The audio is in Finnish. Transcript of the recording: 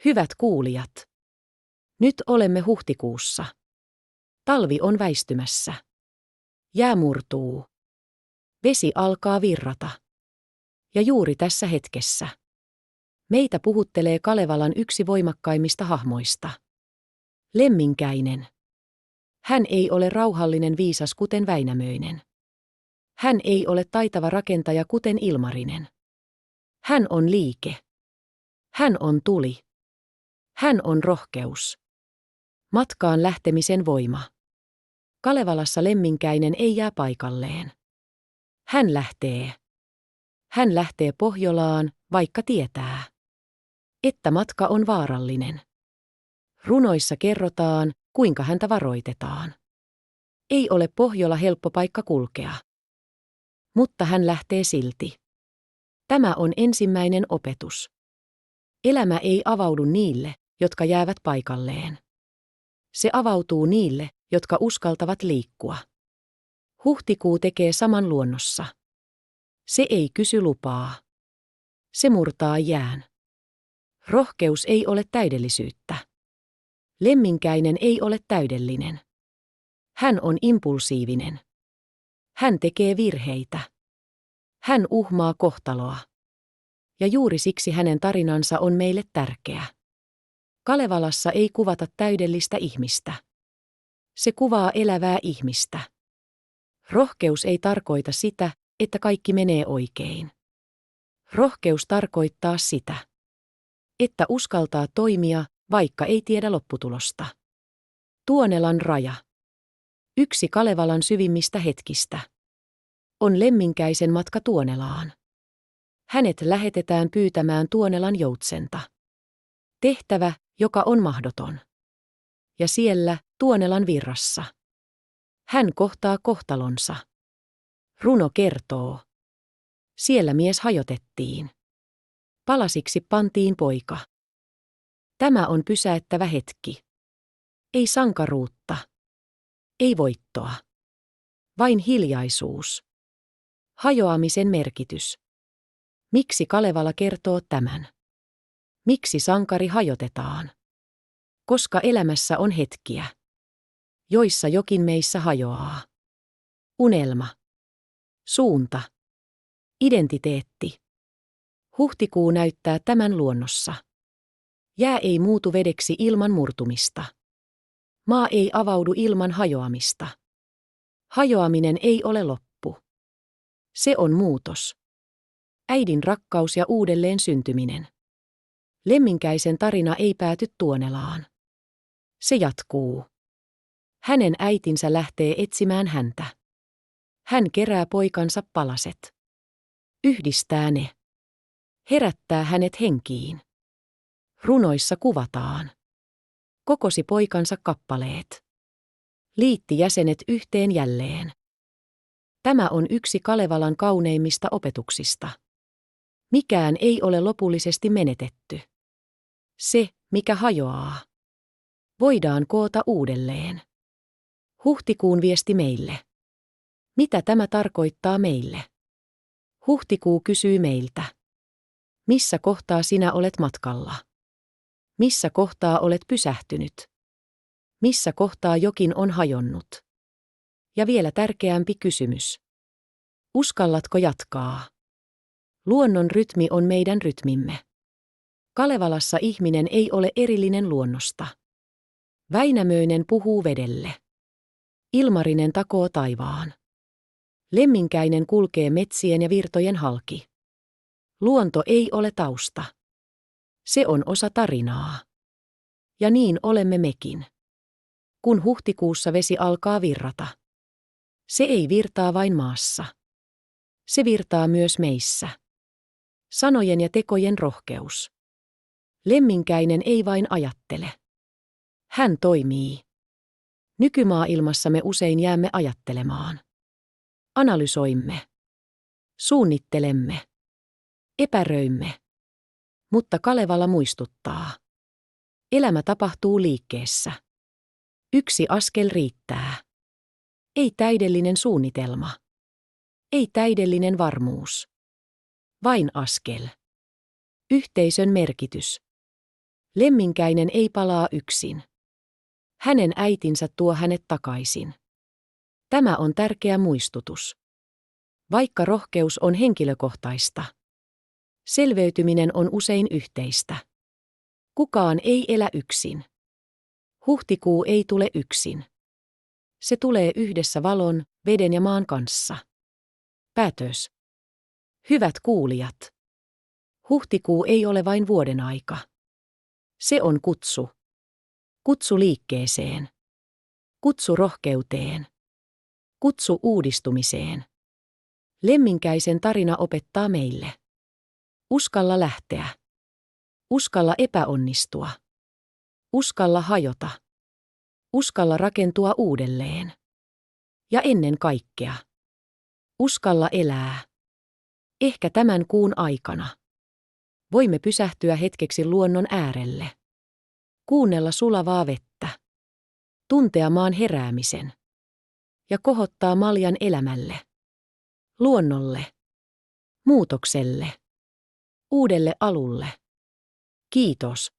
Hyvät kuulijat. Nyt olemme huhtikuussa. Talvi on väistymässä. Jää murtuu. Vesi alkaa virrata. Ja juuri tässä hetkessä meitä puhuttelee Kalevalan yksi voimakkaimmista hahmoista. Lemminkäinen. Hän ei ole rauhallinen viisas kuten Väinämöinen. Hän ei ole taitava rakentaja kuten Ilmarinen. Hän on liike. Hän on tuli. Hän on rohkeus. Matkaan lähtemisen voima. Kalevalassa Lemminkäinen ei jää paikalleen. Hän lähtee. Hän lähtee Pohjolaan, vaikka tietää, että matka on vaarallinen. Runoissa kerrotaan, kuinka häntä varoitetaan. Ei ole Pohjola helppo paikka kulkea. Mutta hän lähtee silti. Tämä on ensimmäinen opetus. Elämä ei avaudu niille, jotka jäävät paikalleen. Se avautuu niille, jotka uskaltavat liikkua. Huhtikuu tekee saman luonnossa. Se ei kysy lupaa. Se murtaa jään. Rohkeus ei ole täydellisyyttä. Lemminkäinen ei ole täydellinen. Hän on impulsiivinen. Hän tekee virheitä. Hän uhmaa kohtaloa. Ja juuri siksi hänen tarinansa on meille tärkeä. Kalevalassa ei kuvata täydellistä ihmistä. Se kuvaa elävää ihmistä. Rohkeus ei tarkoita sitä, että kaikki menee oikein. Rohkeus tarkoittaa sitä, että uskaltaa toimia, vaikka ei tiedä lopputulosta. Tuonelan raja. Yksi Kalevalan syvimmistä hetkistä on Lemminkäisen matka Tuonelaan. Hänet lähetetään pyytämään Tuonelan joutsenta. Tehtävä, joka on mahdoton. Ja siellä, Tuonelan virrassa, hän kohtaa kohtalonsa. Runo kertoo. Siellä mies hajotettiin. Palasiksi pantiin poika. Tämä on pysäyttävä hetki. Ei sankaruutta. Ei voittoa. Vain hiljaisuus. Hajoamisen merkitys. Miksi Kalevala kertoo tämän? Miksi sankari hajotetaan? Koska elämässä on hetkiä, joissa jokin meissä hajoaa. Unelma. Suunta. Identiteetti. Huhtikuu näyttää tämän luonnossa. Jää ei muutu vedeksi ilman murtumista. Maa ei avaudu ilman hajoamista. Hajoaminen ei ole loppu. Se on muutos. Äidin rakkaus ja uudelleen syntyminen. Lemminkäisen tarina ei pääty Tuonelaan. Se jatkuu. Hänen äitinsä lähtee etsimään häntä. Hän kerää poikansa palaset. Yhdistää ne. Herättää hänet henkiin. Runoissa kuvataan. Kokosi poikansa kappaleet. Liitti jäsenet yhteen jälleen. Tämä on yksi Kalevalan kauneimmista opetuksista. Mikään ei ole lopullisesti menetetty. Se, mikä hajoaa, voidaan koota uudelleen. Huhtikuun viesti meille. Mitä tämä tarkoittaa meille? Huhtikuu kysyy meiltä. Missä kohtaa sinä olet matkalla? Missä kohtaa olet pysähtynyt? Missä kohtaa jokin on hajonnut? Ja vielä tärkeämpi kysymys. Uskallatko jatkaa? Luonnon rytmi on meidän rytmimme. Kalevalassa ihminen ei ole erillinen luonnosta. Väinämöinen puhuu vedelle. Ilmarinen takoo taivaan. Lemminkäinen kulkee metsien ja virtojen halki. Luonto ei ole tausta. Se on osa tarinaa. Ja niin olemme mekin. Kun huhtikuussa vesi alkaa virrata. Se ei virtaa vain maassa. Se virtaa myös meissä. Sanojen ja tekojen rohkeus. Lemminkäinen ei vain ajattele. Hän toimii. Nykymaailmassa me usein jäämme ajattelemaan. Analysoimme. Suunnittelemme. Epäröimme. Mutta Kalevala muistuttaa. Elämä tapahtuu liikkeessä. Yksi askel riittää. Ei täydellinen suunnitelma. Ei täydellinen varmuus. Vain askel. Yhteisön merkitys. Lemminkäinen ei palaa yksin. Hänen äitinsä tuo hänet takaisin. Tämä on tärkeä muistutus. Vaikka rohkeus on henkilökohtaista, selveytyminen on usein yhteistä. Kukaan ei elä yksin. Huhtikuu ei tule yksin. Se tulee yhdessä valon, veden ja maan kanssa. Päätös. Hyvät kuulijat. Huhtikuu ei ole vain vuoden aika. Se on kutsu. Kutsu liikkeeseen. Kutsu rohkeuteen. Kutsu uudistumiseen. Lemminkäisen tarina opettaa meille. Uskalla lähteä. Uskalla epäonnistua. Uskalla hajota. Uskalla rakentua uudelleen. Ja ennen kaikkea. Uskalla elää. Ehkä tämän kuun aikana. Voimme pysähtyä hetkeksi luonnon äärelle. Kuunnella sulavaa vettä. Tuntea maan heräämisen. Ja kohottaa maljan elämälle. Luonnolle. Muutokselle. Uudelle alulle. Kiitos.